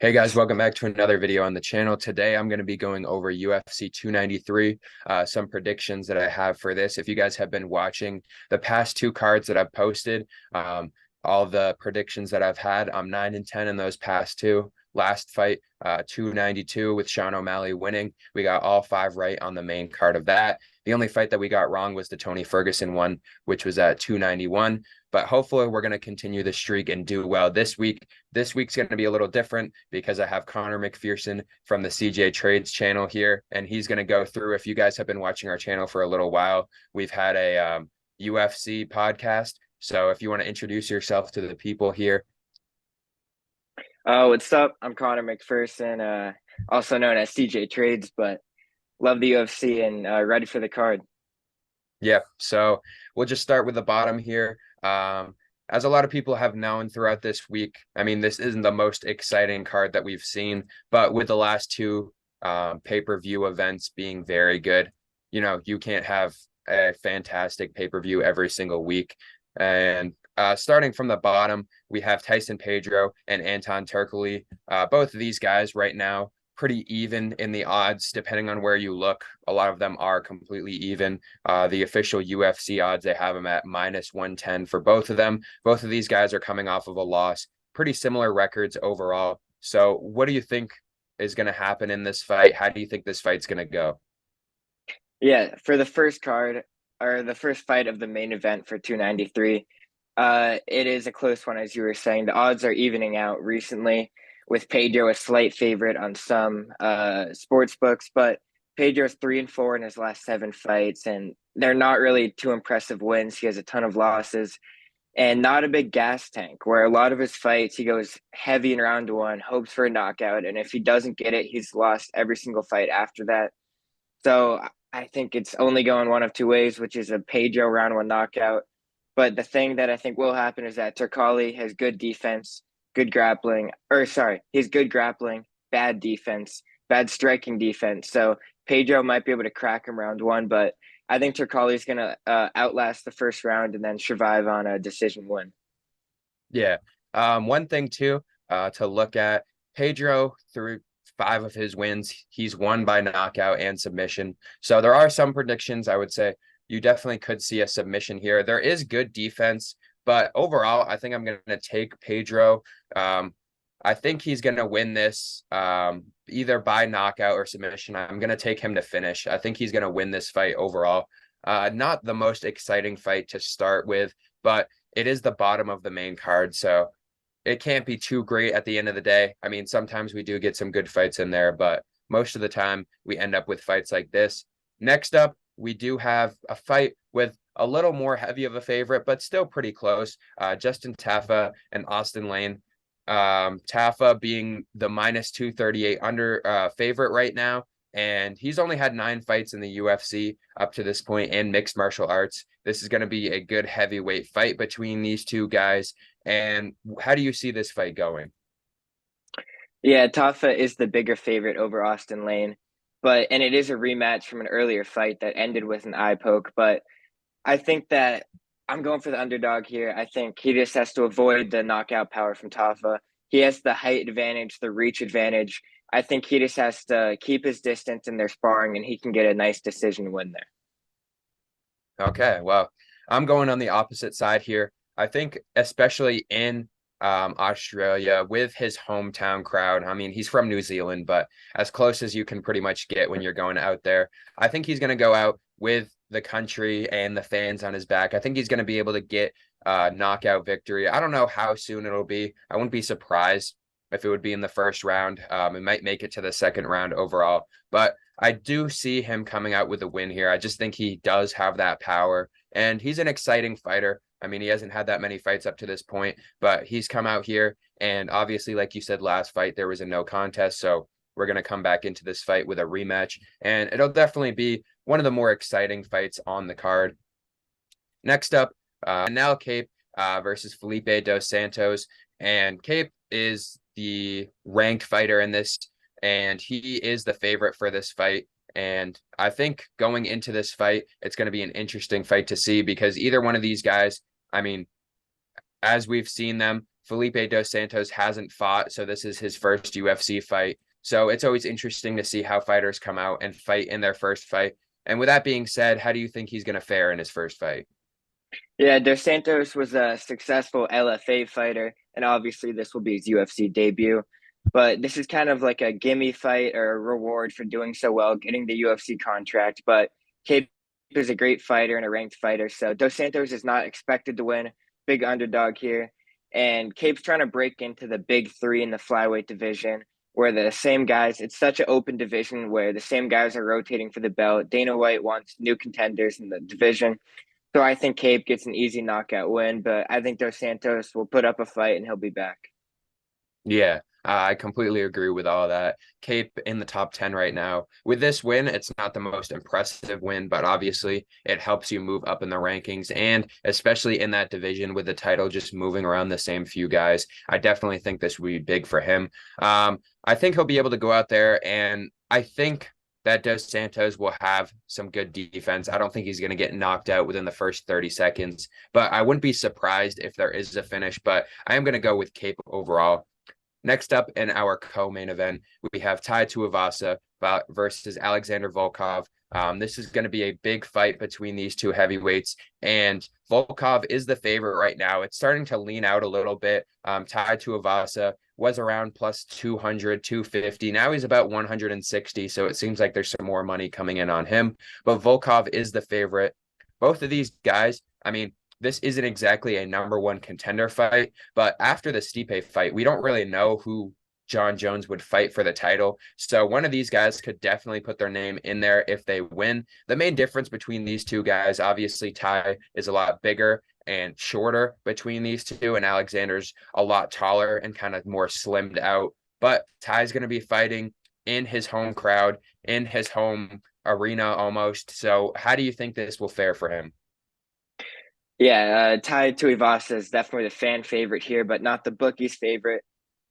Hey guys, welcome back to another video on the channel. Today I'm going to be going over UFC 293, some predictions that I have for this. If you guys have been watching the past two cards that I've posted, all the predictions that I've had, I'm 9 and 10 in those past two. Last fight, 292 with Sean O'Malley winning. We got all five right on the main card of that. The only fight that we got wrong was the Tony Ferguson one, which was at 291. But hopefully we're going to continue the streak and do well this week. This week's going to be a little different because I have Connor McPherson from the CJ Trades channel here, and he's going to go through. If you guys have been watching our channel for a little while, we've had a UFC podcast. So if you want to introduce yourself to the people here. What's up? I'm Connor McPherson, also known as CJ Trades, but love the UFC and ready for the card. Yeah, so we'll just start with the bottom here. As a lot of people have known throughout this week, I mean, this isn't the most exciting card that we've seen, but with the last two pay-per-view events being very good, you can't have a fantastic pay-per-view every single week. And starting from the bottom, we have Tyson Pedro and Anton Turkalj. Both of these guys right now pretty even in the odds, depending on where you look. A lot of them are completely even. The official UFC odds, they have them at -110 for both of them. Both of these guys are coming off of a loss. Pretty similar records overall. So what do you think is going to happen in this fight? How do you think this fight's going to go? Yeah, for the first card or the first fight of the main event for 293, it is a close one, as you were saying. The odds are evening out recently, with Pedro a slight favorite on some sports books, but Pedro's 3-4 in his last seven fights, and they're not really too impressive wins. He has a ton of losses and not a big gas tank, where a lot of his fights he goes heavy in round one, hopes for a knockout, and if he doesn't get it, he's lost every single fight after that. So I think it's only going one of two ways, which is a Pedro round one knockout. But the thing that I think will happen is that Turkalj has good defense, good grappling, or sorry, he's good grappling, bad defense, bad striking defense. So Pedro might be able to crack him round one, but I think Turkalj is going to outlast the first round and then survive on a decision win. Yeah. One thing too, to look at, Pedro through five of his wins, he's won by knockout and submission. So there are some predictions. I would say you definitely could see a submission here. There is good defense, but overall, I think I'm going to take Pedro. I think he's going to win this either by knockout or submission. I'm going to take him to finish. I think he's going to win this fight overall. Not the most exciting fight to start with, but it is the bottom of the main card. So it can't be too great at the end of the day. I mean, sometimes we do get some good fights in there, but most of the time we end up with fights like this. Next up, we do have a fight with a little more heavy of a favorite, but still pretty close. Justin Tafa and Austin Lane. Tafa being the -238 under favorite right now. And he's only had 9 fights in the UFC up to this point in mixed martial arts. This is going to be a good heavyweight fight between these two guys. And how do you see this fight going? Yeah, Tafa is the bigger favorite over Austin Lane, and it is a rematch from an earlier fight that ended with an eye poke. But I think that I'm going for the underdog here. I think he just has to avoid the knockout power from Tafa. He has the height advantage, the reach advantage. I think he just has to keep his distance in their sparring, and he can get a nice decision win there. Okay, well, I'm going on the opposite side here. I think especially in Australia with his hometown crowd. I mean, he's from New Zealand, but as close as you can pretty much get when you're going out there. I think he's going to go out with the country and the fans on his back. I think he's going to be able to get a knockout victory. I don't know how soon it'll be. I wouldn't be surprised if it would be in the first round. It might make it to the second round overall, but I do see him coming out with a win here. I just think he does have that power, and he's an exciting fighter. I mean, he hasn't had that many fights up to this point, but he's come out here, and obviously, like you said, last fight, there was a no contest, so we're going to come back into this fight with a rematch, and it'll definitely be one of the more exciting fights on the card. Next up, Nell Cape versus Felipe Dos Santos, and Cape is the ranked fighter in this, and he is the favorite for this fight. And I think going into this fight, it's going to be an interesting fight to see because either one of these guys, I mean, as we've seen them Felipe Dos Santos hasn't fought, so this is his first UFC fight. So it's always interesting to see how fighters come out and fight in their first fight. And with that being said, how do you think he's going to fare in his first fight? Yeah, Dos Santos was a successful LFA fighter, and obviously this will be his UFC debut. But this is kind of like a gimme fight or a reward for doing so well, getting the UFC contract. But Cape is a great fighter and a ranked fighter, so Dos Santos is not expected to win. Big underdog here, and Cape's trying to break into the big three in the flyweight division, where the same guys. It's such an open division where the same guys are rotating for the belt. Dana White wants new contenders in the division. So I think Cape gets an easy knockout win, but I think Dos Santos will put up a fight and he'll be back. Yeah, I completely agree with all that. Cape in the top 10 right now. With this win, it's not the most impressive win, but obviously it helps you move up in the rankings. And especially in that division with the title just moving around the same few guys, I definitely think this will be big for him. I think he'll be able to go out there, and I think that Dos Santos will have some good defense. I don't think he's going to get knocked out within the first 30 seconds, but I wouldn't be surprised if there is a finish, but I am going to go with Cape overall. Next up in our co-main event, we have Tai Tuivasa versus Alexander Volkov. This is going to be a big fight between these two heavyweights, and Volkov is the favorite right now. It's starting to lean out a little bit. Tai Tuivasa was around plus 200, 250. Now he's about 160, so it seems like there's some more money coming in on him. But Volkov is the favorite. Both of these guys, I mean, this isn't exactly a number one contender fight, but after the Stipe fight, we don't really know who John Jones would fight for the title. So one of these guys could definitely put their name in there if they win. The main difference between these two guys, obviously Tai is a lot bigger and shorter between these two, and Alexander's a lot taller and kind of more slimmed out. But Tai's going to be fighting in his home crowd, in his home arena almost. So how do you think this will fare for him? Yeah, Tai Tuivasa is definitely the fan favorite here, but not the bookies' favorite.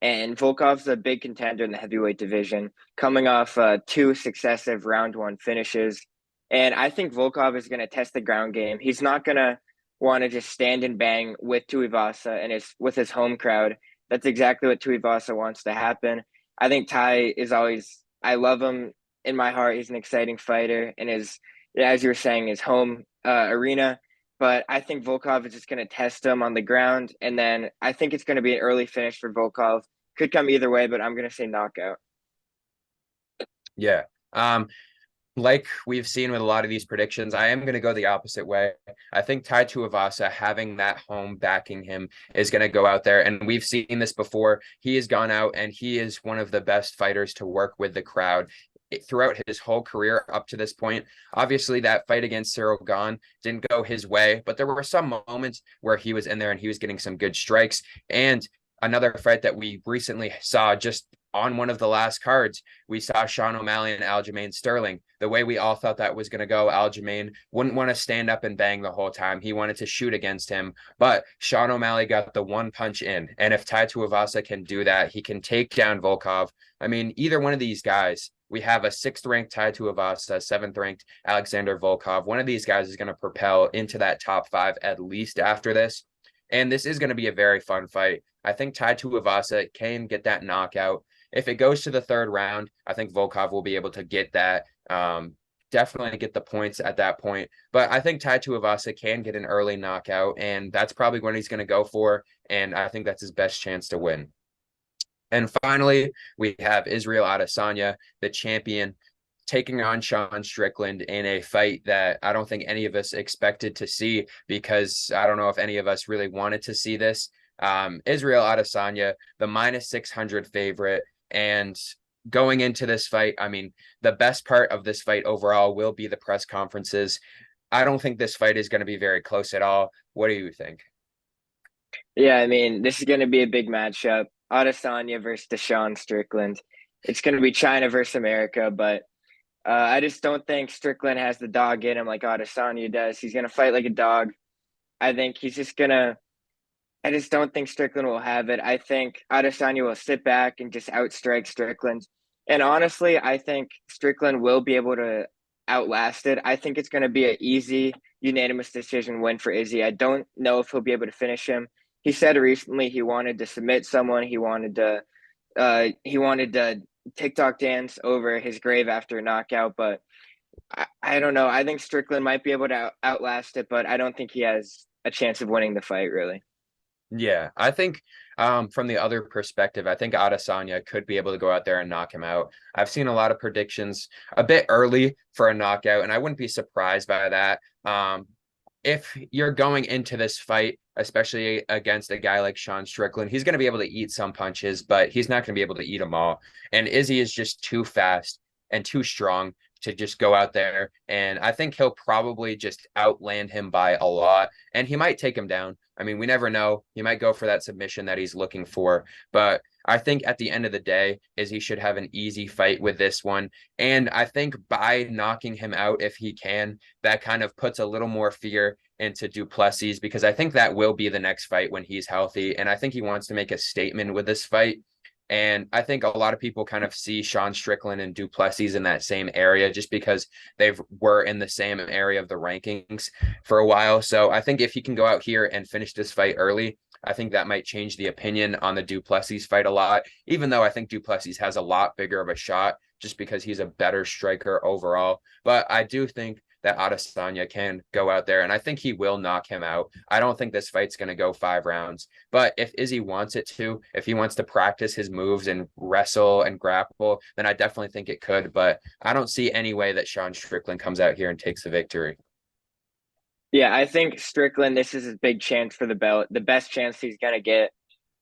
And Volkov's a big contender in the heavyweight division, coming off two successive round one finishes. And I think Volkov is going to test the ground game. He's not going to want to just stand and bang with Tuivasa and with his home crowd. That's exactly what Tuivasa wants to happen. I think Tai is always. I love him in my heart. He's an exciting fighter and as you were saying, his home arena. But I think Volkov is just going to test him on the ground. And then I think it's going to be an early finish for Volkov. Could come either way, but I'm going to say knockout. Yeah. Like we've seen with a lot of these predictions, I am going to go the opposite way. I think Tai Tuivasa, having that home backing him, is going to go out there. And we've seen this before. He has gone out and he is one of the best fighters to work with the crowd throughout his whole career up to this point. Obviously, that fight against Cyril Gahn didn't go his way, but there were some moments where he was in there and he was getting some good strikes. And another fight that we recently saw just on one of the last cards, we saw Sean O'Malley and Aljamain Sterling. The way we all thought that was going to go, Aljamain wouldn't want to stand up and bang the whole time. He wanted to shoot against him, but Sean O'Malley got the one punch in. And if Tai Tuivasa can do that, he can take down Volkov. I mean, either one of these guys, we have a 6th ranked Tai Tuivasa, 7th ranked Alexander Volkov. One of these guys is going to propel into that top 5 at least after this. And this is going to be a very fun fight. I think Tai Tuivasa can get that knockout. If it goes to the 3rd round, I think Volkov will be able to get that. Definitely get the points at that point. But I think Tai Tuivasa can get an early knockout, and that's probably what he's going to go for. And I think that's his best chance to win. And finally, we have Israel Adesanya, the champion, taking on Sean Strickland in a fight that I don't think any of us expected to see, because I don't know if any of us really wanted to see this. Israel Adesanya, the minus 600 favorite, and going into this fight, I mean, the best part of this fight overall will be the press conferences. I don't think this fight is going to be very close at all. What do you think? Yeah, I mean, this is going to be a big matchup. Adesanya versus Deshaun Strickland. It's going to be China versus America, but I just don't think Strickland has the dog in him like Adesanya does. He's going to fight like a dog. I think he's just going to I just don't think Strickland will have it. I think Adesanya will sit back and just outstrike Strickland. And honestly, I think Strickland will be able to outlast it. I think it's going to be an easy, unanimous decision win for Izzy. I don't know if he'll be able to finish him. he said recently he wanted to submit someone. He wanted to TikTok dance over his grave after a knockout, but I don't know. I think Strickland might be able to outlast it, but I don't think he has a chance of winning the fight, really. Yeah, I think from the other perspective, I think Adesanya could be able to go out there and knock him out. I've seen a lot of predictions a bit early for a knockout, and I wouldn't be surprised by that. If you're going into this fight, especially against a guy like Sean Strickland, he's going to be able to eat some punches, but he's not going to be able to eat them all. And Izzy is just too fast and too strong to just go out there. And I think he'll probably just outland him by a lot, and he might take him down. I mean, we never know. He might go for that submission that he's looking for, but I think at the end of the day, Izzy should have an easy fight with this one. And I think by knocking him out, if he can, that kind of puts a little more fear into Du Plessis, because I think that will be the next fight when he's healthy. And I think he wants to make a statement with this fight. And I think a lot of people kind of see Sean Strickland and Du Plessis in that same area just because they were in the same area of the rankings for a while. So I think if he can go out here and finish this fight early, I think that might change the opinion on the Du Plessis fight a lot, even though I think Du Plessis has a lot bigger of a shot just because he's a better striker overall. But I do think that Adesanya can go out there, and I think he will knock him out. I don't think this fight's going to go 5 rounds, but if Izzy wants it to, if he wants to practice his moves and wrestle and grapple, then I definitely think it could, but I don't see any way that Sean Strickland comes out here and takes the victory. Yeah, I think Strickland, this is his big chance for the belt, the best chance he's going to get.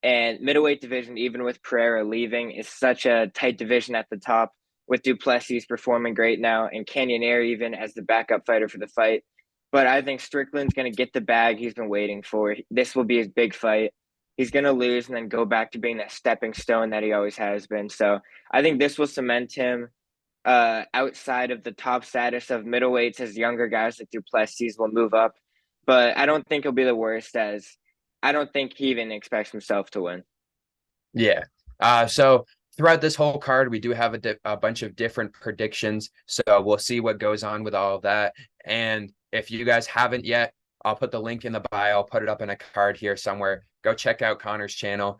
And middleweight division, even with Pereira leaving, is such a tight division at the top, with Du Plessis performing great now and Cannonier even as the backup fighter for the fight. But I think Strickland's going to get the bag he's been waiting for. This will be his big fight. He's going to lose and then go back to being that stepping stone that he always has been. So I think this will cement him outside of the top status of middleweights, as younger guys like Du Plessis will move up. But I don't think he'll be the worst, as I don't think he even expects himself to win. Yeah. So throughout this whole card, we do have a bunch of different predictions. So we'll see what goes on with all of that. And if you guys haven't yet, I'll put the link in the bio. I'll put it up in a card here somewhere. Go check out Connor's channel.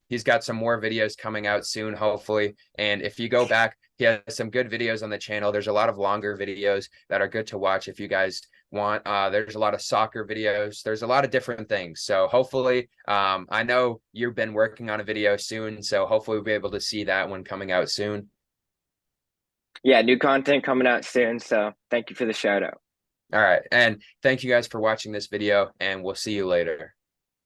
He's got some more videos coming out soon, hopefully. And if you go back, he has some good videos on the channel. There's a lot of longer videos that are good to watch if you guys want. There's a lot of soccer videos. There's a lot of different things. So hopefully, I know you've been working on a video soon. So hopefully we'll be able to see that one coming out soon. Yeah, new content coming out soon. So thank you for the shout out. All right. And thank you guys for watching this video, and we'll see you later.